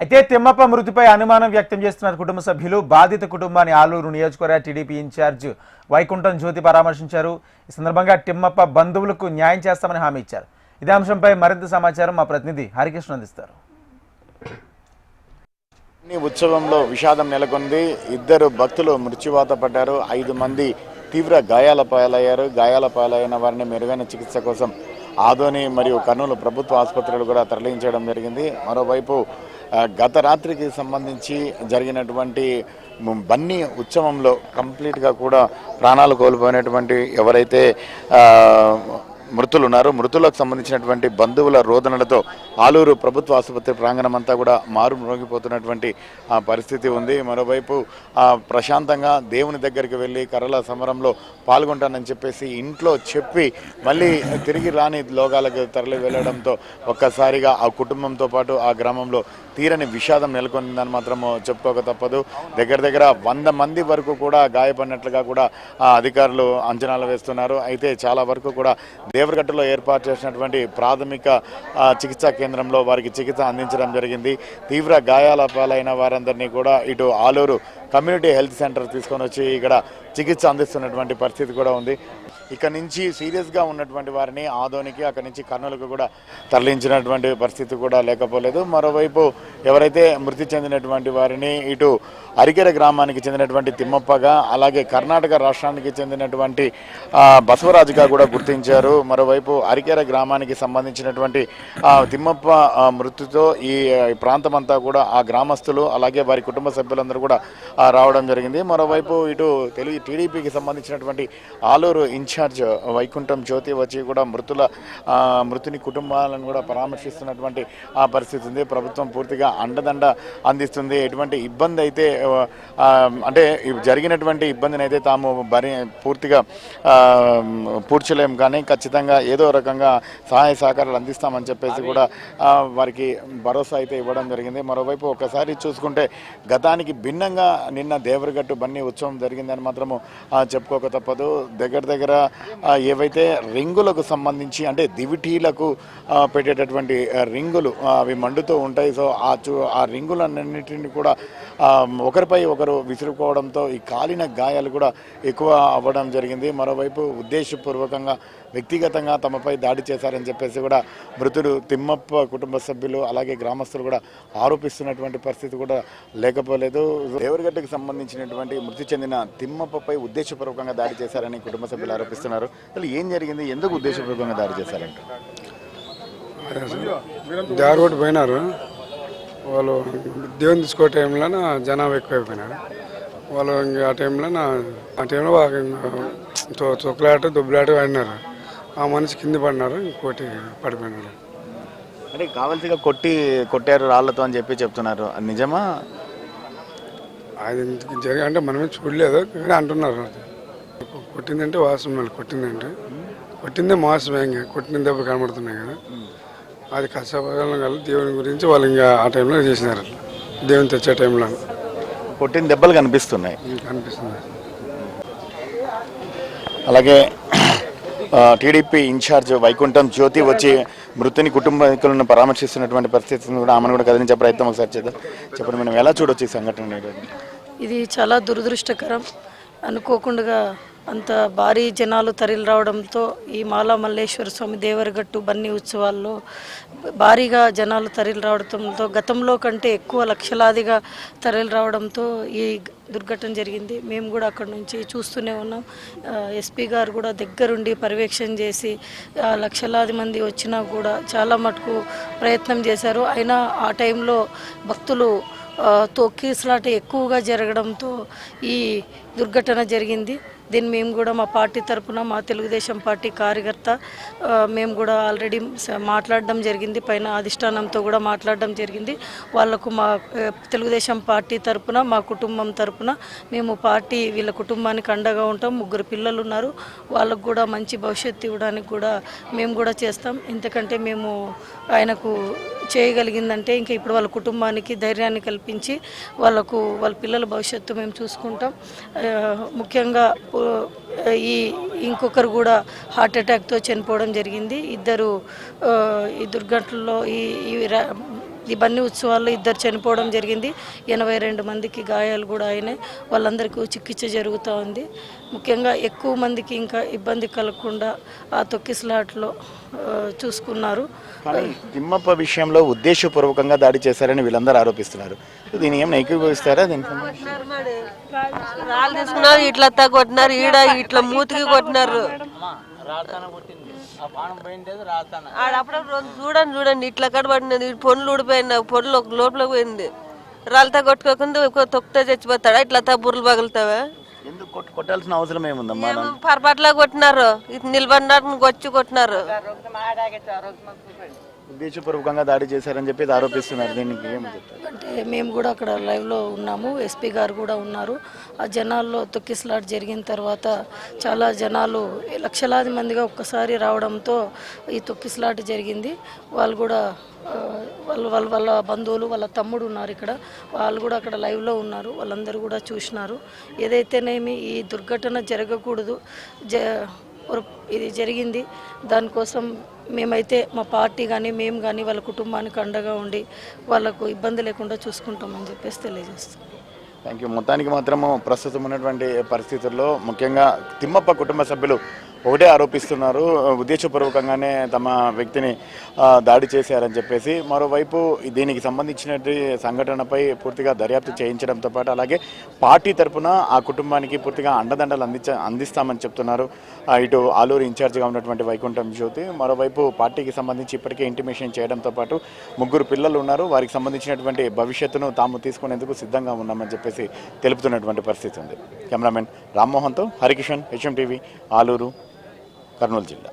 అయితే తిమ్మప్ప మృతిపై అనుమానం వ్యక్తం చేస్తున్న కుటుంబ సభ్యులు బాధిత కుటుంబాన్ని ఆలూరు నియోజకవర్గ టీడీపీ ఇన్ఛార్జ్ వైకుంఠం జ్యోతి పరామర్శించారు. ఈ సందర్భంగా తిమ్మప్ప బంధువులకు న్యాయం చేస్తామని హామీ ఇచ్చారు. ఇదే అంశంపై మరింత సమాచారం మా ప్రతినిధి హరికృష్ణ అందిస్తారు. ఉత్సవంలో విషాదం నెలకొంది. ఇద్దరు భక్తులు మృత్యువాత పడ్డారు. 5 మంది తీవ్ర గాయాల పాలయ్యారు. గాయాల పాలైన వారిని మెరుగైన చికిత్స కోసం ఆదోని మరియు కర్నూలు ప్రభుత్వ ఆసుపత్రులు కూడా తరలించడం జరిగింది. మరోవైపు గత రాత్రికి సంబంధించి జరిగినటువంటి బన్నీ ఉత్సవంలో కంప్లీట్గా కూడా ప్రాణాలు కోల్పోయినటువంటి ఎవరైతే మృతులు ఉన్నారు, మృతులకు సంబంధించినటువంటి బంధువుల రోదనలతో ఆలూరు ప్రభుత్వ ఆసుపత్రి ప్రాంగణం అంతా కూడా మారుమ్రోగిపోతున్నటువంటి పరిస్థితి ఉంది. మరోవైపు ప్రశాంతంగా దేవుని దగ్గరికి వెళ్ళి కర్రల సమరంలో పాల్గొంటానని చెప్పేసి ఇంట్లో చెప్పి మళ్ళీ తిరిగి రాని లోకాలకు తరలి వెళ్ళడంతో ఒక్కసారిగా ఆ కుటుంబంతో పాటు ఆ గ్రామంలో తీరని విషాదం నెలకొందని మాత్రం చెప్పుకోక తప్పదు. దగ్గర 100 మంది వరకు కూడా గాయపడినట్లుగా కూడా అధికారులు అంచనాలు వేస్తున్నారు. అయితే చాలా వరకు కూడా దేవరగట్టులో ఏర్పాటు చేసినటువంటి ప్రాథమిక చికిత్సా కేంద్రంలో వారికి చికిత్స అందించడం జరిగింది. తీవ్ర గాయాల పాలైన వారందరినీ కూడా ఇటు ఆలూరు కమ్యూనిటీ హెల్త్ సెంటర్ తీసుకొని వచ్చి ఇక్కడ చికిత్స అందిస్తున్నటువంటి పరిస్థితి కూడా ఉంది. ఇక్కడ నుంచి సీరియస్గా ఉన్నటువంటి వారిని ఆదోనికి, అక్కడి నుంచి కర్నూలుకు కూడా తరలించినటువంటి పరిస్థితి కూడా లేకపోలేదు. మరోవైపు ఎవరైతే మృతి చెందినటువంటి వారిని ఇటు అరికెర గ్రామానికి చెందినటువంటి తిమ్మప్పగా, అలాగే కర్ణాటక రాష్ట్రానికి చెందినటువంటి బసవరాజుగా కూడా గుర్తించారు. మరోవైపు అరికెర గ్రామానికి సంబంధించినటువంటి తిమ్మప్ప మృతితో ఈ ప్రాంతం అంతా కూడా ఆ గ్రామస్తులు అలాగే వారి కుటుంబ సభ్యులందరూ కూడా రావడం జరిగింది. మరోవైపు ఇటు తెలుగు టీడీపీకి సంబంధించినటువంటి ఆలూరు ఇన్ఛార్జ్ వైకుంఠం జ్యోతి వచ్చి కూడా మృతుని కుటుంబాలను కూడా పరామర్శిస్తున్నటువంటి ఆ పరిస్థితి ఉంది. ప్రభుత్వం పూర్తిగా అండదండ అందిస్తుంది. ఎటువంటి ఇబ్బంది అయితే అంటే జరిగినటువంటి ఇబ్బందిని అయితే తాము పూర్తిగా పూడ్చలేం, కానీ ఖచ్చితంగా ఏదో రకంగా సహాయ సహకారాలు అందిస్తామని చెప్పేసి కూడా వారికి భరోసా అయితే ఇవ్వడం జరిగింది. మరోవైపు ఒకసారి చూసుకుంటే గతానికి భిన్నంగా నిన్న దేవరగట్టు బన్నీ ఉత్సవం జరిగిందని మాత్రము చెప్పుకోక తప్పదు. దగ్గర ఏవైతే రింగులకు సంబంధించి అంటే దివిటీలకు పెట్టేటటువంటి రింగులు అవి మండుతూ ఉంటాయి. సో ఆ రింగులన్నింటినీ కూడా ఒకరిపై ఒకరు విసురుకోవడంతో ఈ కాలిన గాయాలు కూడా ఎక్కువ అవ్వడం జరిగింది. మరోవైపు ఉద్దేశపూర్వకంగా వ్యక్తిగతంగా తమపై దాడి చేశారని చెప్పేసి కూడా మృతుడు తిమ్మప్ప కుటుంబ సభ్యులు అలాగే గ్రామస్తులు కూడా ఆరోపిస్తున్నటువంటి పరిస్థితి కూడా లేకపోలేదు. దేవరగట్టుకు సంబంధించినటువంటి మృతి చెందిన తిమ్మప్పపై ఉద్దేశపూర్వకంగా దాడి చేశారని కుటుంబ సభ్యులు ఆరోపిస్తున్నారు. అసలు ఏం జరిగింది, ఎందుకు ఉద్దేశపూర్వకంగా దాడి చేశారంటే దారిగొట్టు పోయినారు వాళ్ళు. దేవుని తీసుకో టైంలో జనాభా ఎక్కువైపోయినారు వాళ్ళు. ఇంకా ఆ టైంలో చొక్కలాట దుబ్బలాట ఆడినారు. ఆ మనిషి కింద పడినారు, ఇంకోటి పడిపోయినారు. అంటే కావాల్సిగా కొట్టారు రాళ్లతో అని చెప్తున్నారు. నిజమా? అది అంటే మనమే చూడలేదు కానీ అంటున్నారు. కొట్టిందంటే వాసన, కొట్టిందే మోసమే. ఇంకా కొట్టిన దెబ్బలు కనబడుతున్నాయి కదా, అది కష్టపడాలి కదా. దేవుని గురించి వాళ్ళు ఇంకా ఆ టైంలో చేసినారు. దేవుని తెచ్చే టైంలో కొట్టిన దెబ్బలు కనిపిస్తున్నాయి. అలాగే టీడీపీ ఇన్ఛార్జ్ వైకుంఠం జ్యోతి వచ్చి మృతుని కుటుంబీకులను పరామర్శిస్తున్నటువంటి పరిస్థితిని కూడా ఆమెను కూడా కదిలించే ప్రయత్నం ఒకసారి చేద్దాం. చెప్పండి, మనం ఎలా చూడొచ్చు ఈ సంఘటన? ఇది చాలా దురదృష్టకరం. అనుకోకుండా అంత భారీ జనాలు తరలి రావడంతో ఈ మాలా మల్లేశ్వర స్వామి దేవరగట్టు బన్నీ ఉత్సవాల్లో భారీగా జనాలు తరలి రావడంతో గతంలో కంటే ఎక్కువ లక్షలాదిగా తరలి రావడంతో ఈ దుర్ఘటన జరిగింది. మేము కూడా అక్కడ నుంచి చూస్తూనే ఉన్నాం. ఎస్పీ గారు కూడా దగ్గరుండి పర్యవేక్షణ చేసి లక్షలాది మంది వచ్చినా కూడా చాలా మటుకు ప్రయత్నం చేశారు. అయినా ఆ టైంలో భక్తులు తొక్కిసలాట ఎక్కువగా జరగడంతో ఈ దుర్ఘటన జరిగింది. దీన్ని మేము కూడా మా పార్టీ తరఫున, మా తెలుగుదేశం పార్టీ కార్యకర్త మేము కూడా ఆల్రెడీ మాట్లాడడం జరిగింది. పైన అధిష్టానంతో కూడా మాట్లాడడం జరిగింది. వాళ్లకు మా తెలుగుదేశం పార్టీ తరఫున, మా కుటుంబం తరఫున మేము వీళ్ళ కుటుంబానికి అండగా ఉంటాం. 3 పిల్లలు ఉన్నారు, వాళ్ళకు కూడా మంచి భవిష్యత్తు ఇవ్వడానికి కూడా మేము కూడా చేస్తాం. ఎందుకంటే మేము ఆయనకు చేయగలిగిందంటే ఇంకా ఇప్పుడు వాళ్ళ కుటుంబానికి ధైర్యాన్ని కల్పించి వాళ్ళ పిల్లల భవిష్యత్తు మేము చూసుకుంటాం. ముఖ్యంగా ఇంకొకరు కూడా హార్ట్ అటాక్తో చనిపోవడం జరిగింది. ఇద్దరు ఈ దుర్ఘటనలో ఈ బన్నీ ఉత్సవాల్లో 2 చనిపోవడం జరిగింది. 82 మందికి గాయాలు కూడా అయినాయి. వాళ్ళందరికీ చికిత్స జరుగుతూ ఉంది. ముఖ్యంగా ఎక్కువ మందికి ఇంకా ఇబ్బంది కలగకుండా ఆ తొక్కిసలాట్లో చూసుకున్నారు. కానీ తిమ్మప్ప విషయంలో ఉద్దేశపూర్వకంగా దాడి చేశారని వీళ్ళందరూ ఆరోపిస్తున్నారు. దీన్ని ఏమైనా ఏకీభవిస్తారా? దీనికి రాళ్ళు తీసుకున్నారు, ఇట్లా కొట్టినారు, ఈడ ఇట్లా మూతికి కొట్టినారు. అప్పుడప్పుడు చూడండి ఇట్లా కడబడినది, పొన్లు ఊడిపోయింది, పొన్లు లోపలికి పోయింది. రాళ్ళతో కొట్టుకోకుండా తొక్కితే చచ్చిపోతాడా? ఇట్లా బుర్రలు పగులుతావా? ఎందుకు కొట్టాల్సిన అవసరం ఏముందమ్మా? పొరపాట్లా కొట్టినారు, ఇది నిలబడినారు వచ్చి కొట్టినారు. ఉద్దేశపూర్వకంగా దాడి చేశారని చెప్పి ఆరోపిస్తున్నారు. దీనికి ఏం చెప్తారు? అంటే మేము కూడా అక్కడ లైవ్లో ఉన్నాము, ఎస్పీ గారు కూడా ఉన్నారు. ఆ జనాల్లో తొక్కిసలాట జరిగిన తర్వాత చాలా జనాలు లక్షలాది మందిగా ఒక్కసారి రావడంతో ఈ తొక్కిసలాట జరిగింది. వాళ్ళు కూడా వాళ్ళ బంధువులు, వాళ్ళ తమ్ముడు ఉన్నారు ఇక్కడ, వాళ్ళు కూడా అక్కడ లైవ్లో ఉన్నారు. వాళ్ళందరూ కూడా చూసినారు. ఏదైతేనేమి ఈ దుర్ఘటన జరగకూడదు, ఇది జరిగింది. దానికోసం మేమైతే మా పార్టీ కానీ మేము కానీ వాళ్ళ కుటుంబానికి అండగా ఉండి వాళ్ళకు ఇబ్బంది లేకుండా చూసుకుంటామని చెప్పేసి తెలియజేస్తాం. Thank you. మొత్తానికి మాత్రము ప్రస్తుతం ఉన్నటువంటి పరిస్థితుల్లో ముఖ్యంగా తిమ్మప్ప కుటుంబ సభ్యులు ఒకటే ఆరోపిస్తున్నారు, ఉద్దేశపూర్వకంగానే తమ వ్యక్తిని దాడి చేశారని చెప్పేసి. మరోవైపు దీనికి సంబంధించినటువంటి సంఘటనపై పూర్తిగా దర్యాప్తు చేయించడంతో పాటు అలాగే పార్టీ తరఫున ఆ కుటుంబానికి పూర్తిగా అండదండలు అందిస్తామని చెప్తున్నారు ఇటు ఆలూరు ఇన్ఛార్జిగా ఉన్నటువంటి వైకుంఠం జ్యోతి. మరోవైపు పార్టీకి సంబంధించి ఇప్పటికే ఇంటిమేషన్ చేయడంతో పాటు 3 పిల్లలు ఉన్నారు, వారికి సంబంధించినటువంటి భవిష్యత్తును తాము తీసుకునేందుకు సిద్ధంగా ఉన్నామని చెప్పేసి తెలుపుతున్నటువంటి పరిస్థితి ఉంది. కెమెరామెన్ రామ్మోహన్తో హరికిషన్, HM టీవీ, ఆలూరు, కర్నూలు జిల్లా.